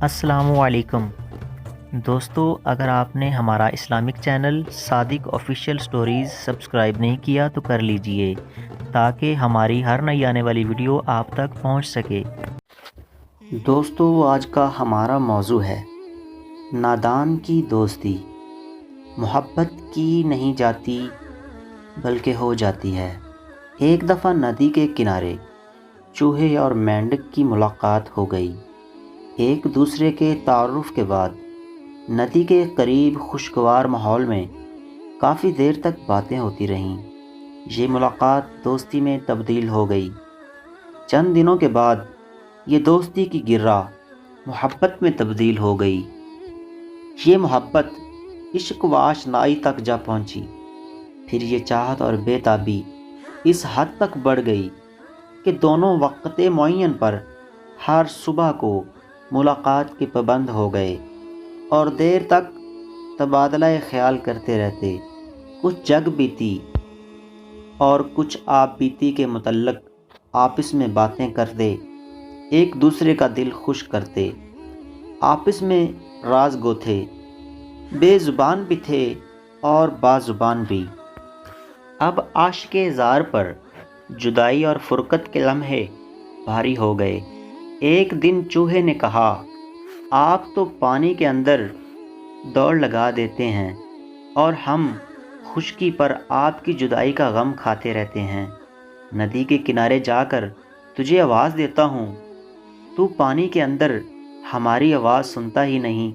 السلام علیکم دوستو، اگر آپ نے ہمارا اسلامک چینل صادق آفیشیل سٹوریز سبسکرائب نہیں کیا تو کر لیجئے تاکہ ہماری ہر نئی آنے والی ویڈیو آپ تک پہنچ سکے۔ دوستو، آج کا ہمارا موضوع ہے نادان کی دوستی۔ محبت کی نہیں جاتی بلکہ ہو جاتی ہے۔ ایک دفعہ ندی کے کنارے چوہے اور مینڈک کی ملاقات ہو گئی۔ ایک دوسرے کے تعارف کے بعد ندی کے قریب خوشگوار ماحول میں کافی دیر تک باتیں ہوتی رہیں۔ یہ ملاقات دوستی میں تبدیل ہو گئی۔ چند دنوں کے بعد یہ دوستی کی گرہ محبت میں تبدیل ہو گئی۔ یہ محبت عشق و آشنائی تک جا پہنچی۔ پھر یہ چاہت اور بے تابی اس حد تک بڑھ گئی کہ دونوں وقت معین پر ہر صبح کو ملاقات کے پابند ہو گئے اور دیر تک تبادلہ خیال کرتے رہتے۔ کچھ جگ بیتی اور کچھ آپ بیتی کے متعلق آپس میں باتیں کرتے، ایک دوسرے کا دل خوش کرتے، آپس میں راز گوتھے، بے زبان بھی تھے اور بازبان بھی۔ اب عاشق زار پر جدائی اور فرقت کے لمحے بھاری ہو گئے۔ ایک دن چوہے نے کہا، آپ تو پانی کے اندر دوڑ لگا دیتے ہیں اور ہم خشکی پر آپ کی جدائی کا غم کھاتے رہتے ہیں۔ ندی کے کنارے جا کر تجھے آواز دیتا ہوں، تو پانی کے اندر ہماری آواز سنتا ہی نہیں۔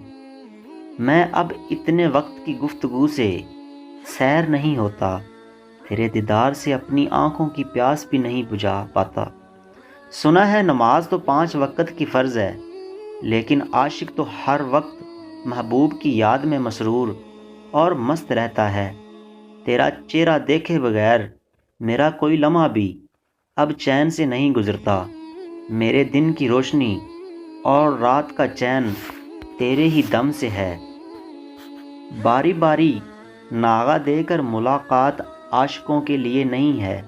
میں اب اتنے وقت کی گفتگو سے سیر نہیں ہوتا، تیرے دیدار سے اپنی آنکھوں کی پیاس بھی نہیں بجھا پاتا۔ سنا ہے نماز تو 5 وقت کی فرض ہے، لیکن عاشق تو ہر وقت محبوب کی یاد میں مسرور اور مست رہتا ہے۔ تیرا چہرہ دیکھے بغیر میرا کوئی لمحہ بھی اب چین سے نہیں گزرتا۔ میرے دن کی روشنی اور رات کا چین تیرے ہی دم سے ہے۔ باری باری ناغہ دے کر ملاقات عاشقوں کے لیے نہیں ہے،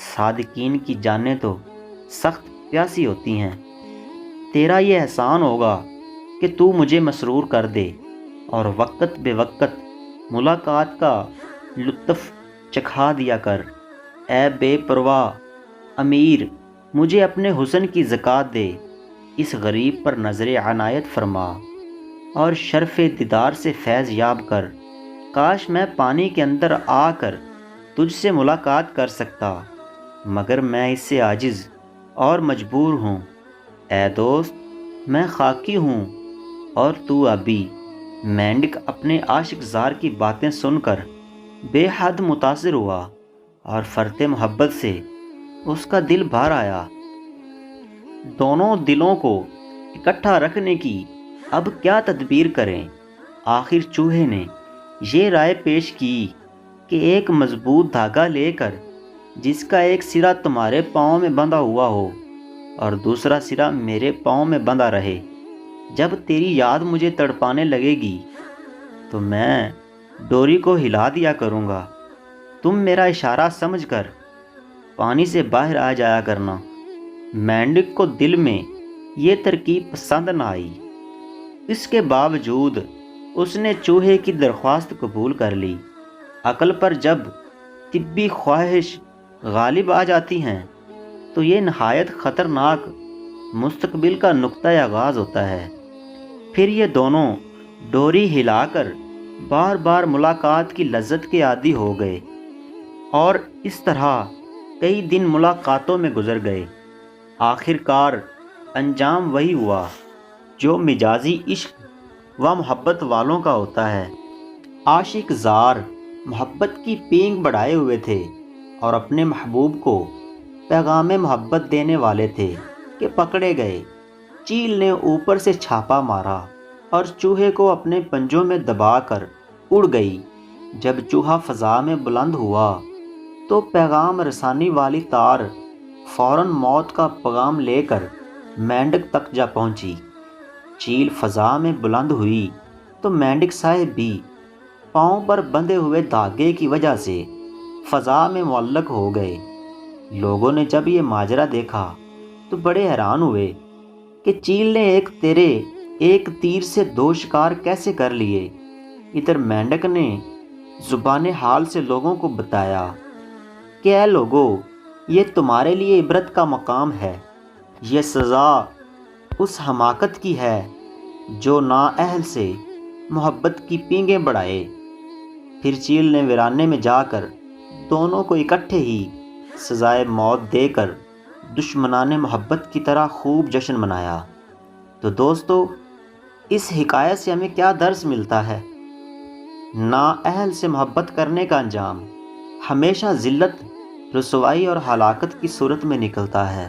صادقین کی جانیں تو سخت پیاسی ہوتی ہیں۔ تیرا یہ احسان ہوگا کہ تو مجھے مسرور کر دے اور وقت بے وقت ملاقات کا لطف چکھا دیا کر۔ اے بے پرواہ امیر، مجھے اپنے حسن کی زکوٰۃ دے، اس غریب پر نظر عنایت فرما اور شرف دیدار سے فیض یاب کر۔ کاش میں پانی کے اندر آ کر تجھ سے ملاقات کر سکتا، مگر میں اس سے عاجز اور مجبور ہوں۔ اے دوست، میں خاکی ہوں اور تو آبی۔ مینڈک اپنے عاشق زار کی باتیں سن کر بے حد متاثر ہوا اور فرط محبت سے اس کا دل بھر آیا۔ دونوں دلوں کو اکٹھا رکھنے کی اب کیا تدبیر کریں؟ آخر چوہے نے یہ رائے پیش کی کہ ایک مضبوط دھاگا لے کر جس کا ایک سرا تمہارے پاؤں میں بندھا ہوا ہو اور دوسرا سرا میرے پاؤں میں بندھا رہے، جب تیری یاد مجھے تڑپانے لگے گی تو میں ڈوری کو ہلا دیا کروں گا۔ تم میرا اشارہ سمجھ کر پانی سے باہر آ جایا کرنا۔ مینڈک کو دل میں یہ ترکیب پسند نہ آئی، اس کے باوجود اس نے چوہے کی درخواست قبول کر لی۔ عقل پر جب طبی خواہش غالب آ جاتی ہیں تو یہ نہایت خطرناک مستقبل کا نقطہ آغاز ہوتا ہے۔ پھر یہ دونوں ڈوری ہلا کر بار بار ملاقات کی لذت کے عادی ہو گئے اور اس طرح کئی دن ملاقاتوں میں گزر گئے۔ آخر کار انجام وہی ہوا جو مجازی عشق و محبت والوں کا ہوتا ہے۔ عاشق زار محبت کی پینگ بڑھائے ہوئے تھے اور اپنے محبوب کو پیغام محبت دینے والے تھے کہ پکڑے گئے۔ چیل نے اوپر سے چھاپا مارا اور چوہے کو اپنے پنجوں میں دبا کر اڑ گئی۔ جب چوہا فضا میں بلند ہوا تو پیغام رسانی والی تار فوراً موت کا پیغام لے کر مینڈک تک جا پہنچی۔ چیل فضا میں بلند ہوئی تو مینڈک صاحب بھی پاؤں پر بندھے ہوئے دھاگے کی وجہ سے فضا میں معلق ہو گئے۔ لوگوں نے جب یہ ماجرا دیکھا تو بڑے حیران ہوئے کہ چیل نے ایک تیرے ایک تیر سے 2 شکار کیسے کر لیے؟ ادھر مینڈک نے زبان حال سے لوگوں کو بتایا کہ اے لوگو، یہ تمہارے لیے عبرت کا مقام ہے۔ یہ سزا اس حماقت کی ہے جو نااہل سے محبت کی پینگیں بڑھائے۔ پھر چیل نے ویرانے میں جا کر دونوں کو اکٹھے ہی سزائے موت دے کر دشمنان محبت کی طرح خوب جشن منایا۔ تو دوستو، اس حکایت سے ہمیں کیا درس ملتا ہے؟ نااہل سے محبت کرنے کا انجام ہمیشہ ذلت، رسوائی اور ہلاکت کی صورت میں نکلتا ہے۔